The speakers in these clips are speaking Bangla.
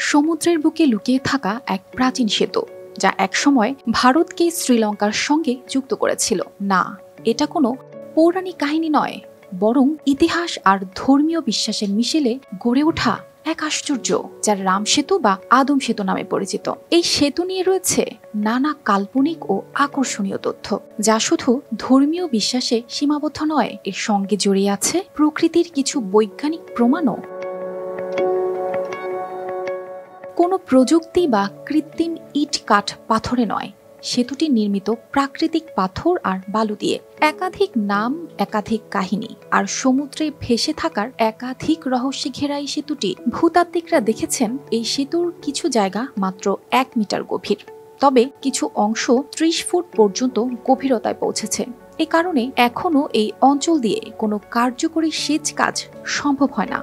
সমুদ্রের বুকে লুকিয়ে থাকা এক প্রাচীন সেতু, যা একসময় ভারতকে শ্রীলঙ্কার সঙ্গে যুক্ত করেছিল। না, এটা কোনো পৌরাণিক কাহিনী নয়, বরং ইতিহাস আর ধর্মীয় বিশ্বাসের মিশেলে গড়ে ওঠা এক আশ্চর্য, যা রাম সেতু বা আদম সেতু নামে পরিচিত। এই সেতু নিয়ে রয়েছে নানা কাল্পনিক ও আকর্ষণীয় তথ্য, যা শুধু ধর্মীয় বিশ্বাসে সীমাবদ্ধ নয়, এর সঙ্গে জড়িয়ে আছে প্রকৃতির কিছু বৈজ্ঞানিক প্রমাণও। কোনো প্রযুক্তি বা কৃত্রিম ইট কাঠ পাথরে নয়, সেতুটি নির্মিত প্রাকৃতিক পাথর আর বালু দিয়ে। একাধিক নাম, একাধিক কাহিনী আর সমুদ্রে ভেসে থাকার একাধিক রহস্যে ঘেরা এই সেতুটি। ভূতাত্ত্বিকরা দেখেছেন এই সেতুর কিছু জায়গা মাত্র 1 মিটার গভীর, তবে কিছু অংশ 30 ফুট পর্যন্ত গভীরতায় পৌঁছেছে। এ কারণে এখনও এই অঞ্চল দিয়ে কোনো কার্যকরী সেচ কাজ সম্ভব হয় না।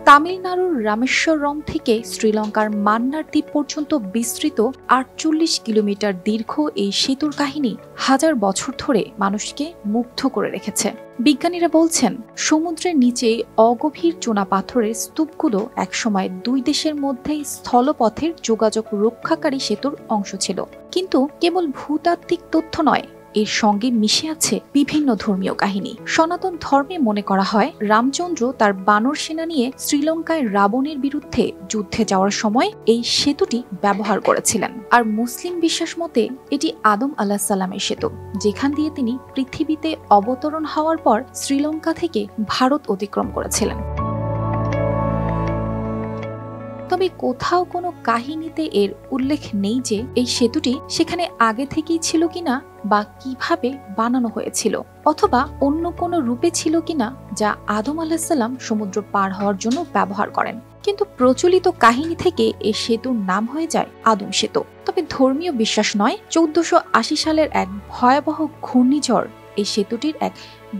তামিলনাড়ুর রামেশ্বরম থেকে শ্রীলঙ্কার মান্নার দ্বীপ পর্যন্ত বিস্তৃত 48 কিলোমিটার দীর্ঘ এই সেতুর কাহিনী হাজার বছর ধরে মানুষকে মুগ্ধ করে রেখেছে। বিজ্ঞানীরা বলছেন, সমুদ্রের নিচে অগভীর চুনা পাথরের স্তূপগুলো একসময় দুই দেশের মধ্যে স্থলপথের যোগাযোগ রক্ষাকারী সেতুর অংশ ছিল। কিন্তু কেবল ভূতাত্ত্বিক তথ্য নয়, এর সঙ্গে মিশে আছে বিভিন্ন ধর্মীয় কাহিনী। সনাতন ধর্মে মনে করা হয় রামচন্দ্র তার বানর সেনা নিয়ে শ্রীলঙ্কায় রাবণের বিরুদ্ধে যুদ্ধে যাওয়ার সময় এই সেতুটি ব্যবহার করেছিলেন। আর মুসলিম বিশ্বাস মতে এটি আদম আলাইহিস সালামের সেতু, যেখান দিয়ে তিনি পৃথিবীতে অবতরণ হওয়ার পর শ্রীলঙ্কা থেকে ভারত অতিক্রম করেছিলেন। তবে কোথাও কোনো কাহিনীতে এর উল্লেখ নেই যে এই সেতুটি সেখানে আগে থেকেই ছিল কিনা, বা কিভাবে বানানো হয়েছিল, অথবা অন্য কোনো রূপে ছিল কিনা, যা আদম আলাইহিস সালাম সমুদ্র পার হওয়ার জন্য ব্যবহার করেন। কিন্তু প্রচলিত কাহিনী থেকে এই সেতুর নাম হয়ে যায় আদম সেতু। তবে ধর্মীয় বিশ্বাস নয়, 1480 সালের এক ভয়াবহ ঘূর্ণিঝড় এই সেতুটির এক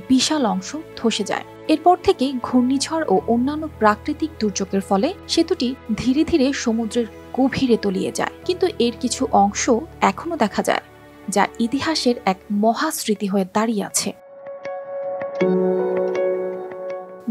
বিশাল অংশ ধসে যায়। এরপর থেকে ঘূর্ণিঝড় ও অন্যান্য প্রাকৃতিক দুর্যোগের ফলে সেতুটি ধীরে ধীরে সমুদ্রের গভীরে তলিয়ে যায়। কিন্তু এর কিছু অংশ এখনো দেখা যায়, যা ইতিহাসের এক মহাস্মৃতি হয়ে দাঁড়িয়ে আছে।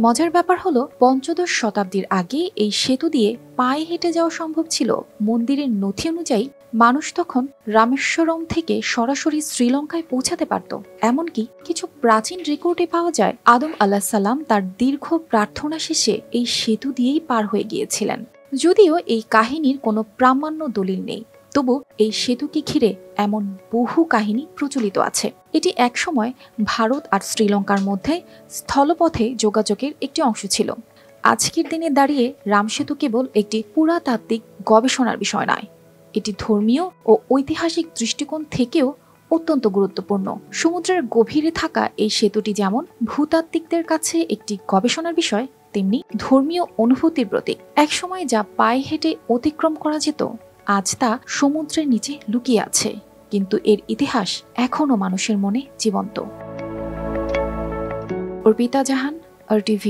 মজার ব্যাপার হলো, 15 শতাব্দীর আগে এই সেতু দিয়ে পায়ে হেঁটে যাওয়া সম্ভব ছিল। মন্দিরের নথি অনুযায়ী মানুষ তখন রামেশ্বরম থেকে সরাসরি শ্রীলঙ্কায় পৌঁছাতে পারত। এমনকি কিছু প্রাচীন রেকর্ডে পাওয়া যায় আদম আলাইহিস সালাম তার দীর্ঘ প্রার্থনা শেষে এই সেতু দিয়েই পার হয়ে গিয়েছিলেন। যদিও এই কাহিনীর কোনো প্রামাণ্য দলিল নেই, তবু এই সেতুকে ঘিরে এমন বহু কাহিনী প্রচলিত আছে। এটি একসময় ভারত আর শ্রীলঙ্কার মধ্যে স্থলপথে যোগাযোগের একটি অংশ ছিল। আজকের দিনে দাঁড়িয়ে রাম সেতু কেবল একটি পুরাতাত্ত্বিক গবেষণার বিষয় নয়, এটি ধর্মীয় ও ঐতিহাসিক দৃষ্টিকোণ থেকেও অত্যন্ত গুরুত্বপূর্ণ। সমুদ্রের গভীরে থাকা এই সেতুটি যেমন ভূতাত্ত্বিকদের কাছে একটি গবেষণার বিষয়, তেমনি ধর্মীয় অনুভূতির প্রতীক। একসময় যা পায়ে হেঁটে অতিক্রম করা যেত, আজ তা সমুদ্রের নিচে লুকিয়ে আছে, কিন্তু এর ইতিহাস এখনো মানুষের মনে জীবন্ত। অর্পিতা জাহান, RTV।